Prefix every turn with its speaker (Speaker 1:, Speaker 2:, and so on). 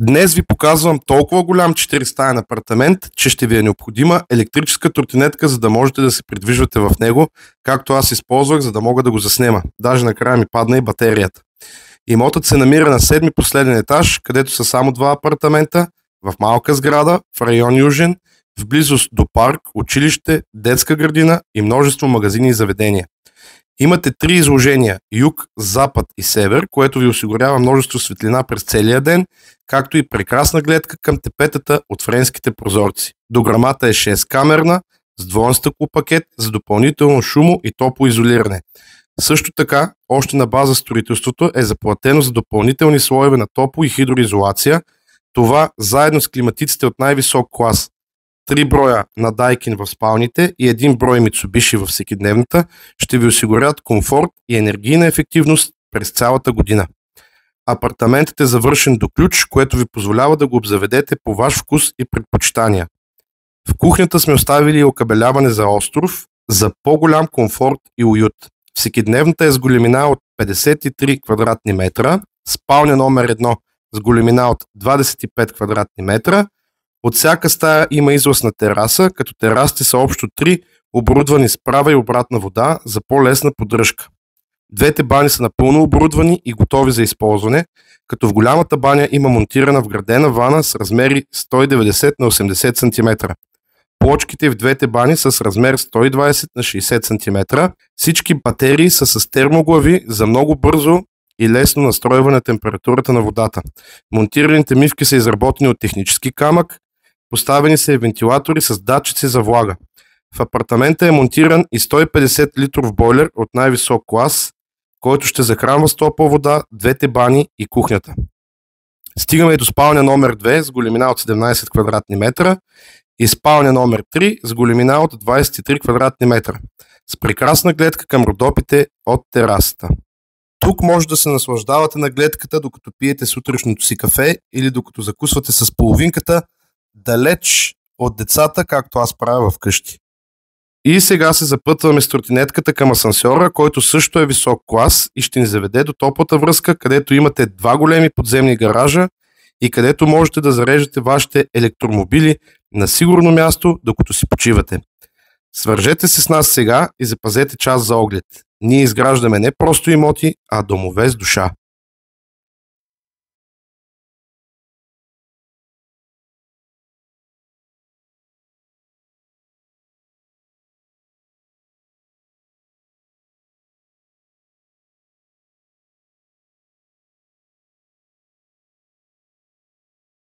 Speaker 1: Днес ви показвам толкова голям 4-стаен апартамент, че ще ви е необходима електрическа тротинетка, за да можете да се придвижвате в него, както аз използвах, за да мога да го заснема. Даже накрая ми падна и батерията. Имотът се намира на 7-ми последен етаж, където са само 2 апартамента, в малка сграда, в район Южен, в близост до парк, училище, детска градина и множество магазини и заведения. Имате 3 изложения – юг, запад и север, което ви осигурява множество светлина през целия ден, както и прекрасна гледка към тепетата от френските прозорци. Дограмата е 6-камерна, с двоен стъклопакет за допълнително шумо и топлоизолиране. Също така, още на база строителството е заплатено за допълнителни слоеве на топло и хидроизолация. Това заедно с климатиците от най-висок клас. 3 броя на Daikin в спалните и 1 брой Mitsubishi във всекидневната ще ви осигурят комфорт и енергийна ефективност през цялата година. Апартаментът е завършен до ключ, което ви позволява да го обзаведете по ваш вкус и предпочитания. В кухнята сме оставили окабеляване за остров за по-голям комфорт и уют. Всекидневната е с големина от 53 квадратни метра, спалня номер 1 с големина от 25 квадратни метра. От всяка стая има излаз на тераса, като терасите са общо 3, оборудвани с права и обратна вода за по-лесна поддръжка. Двете бани са напълно оборудвани и готови за използване, като в голямата баня има монтирана вградена вана с размери 190 на 80 см. Плочките в двете бани са с размер 120 на 60 см. Всички батерии са с термоглави за много бързо и лесно настройване на температурата на водата. Монтираните мивки са изработени от технически камък, поставени са и вентилатори с датчици за влага. В апартамента е монтиран и 150 литров бойлер от най-висок клас, който ще захранва с топла вода двете бани и кухнята. Стигаме до спалня номер 2 с големина от 17 квадратни метра и спалня номер 3 с големина от 23 квадратни метра, с прекрасна гледка към Родопите от терасата. Тук може да се наслаждавате на гледката, докато пиете сутрешното си кафе или докато закусвате с половинката, далеч от децата, както аз правя вкъщи. И сега се запътваме с тротинетката към асансьора, който също е висок клас и ще ни заведе до топлата връзка, където имате 2 големи подземни гаража и където можете да зареждате вашите електромобили на сигурно място, докато си почивате. Свържете се с нас сега и запазете час за оглед. Ние изграждаме не просто имоти, а домове с душа.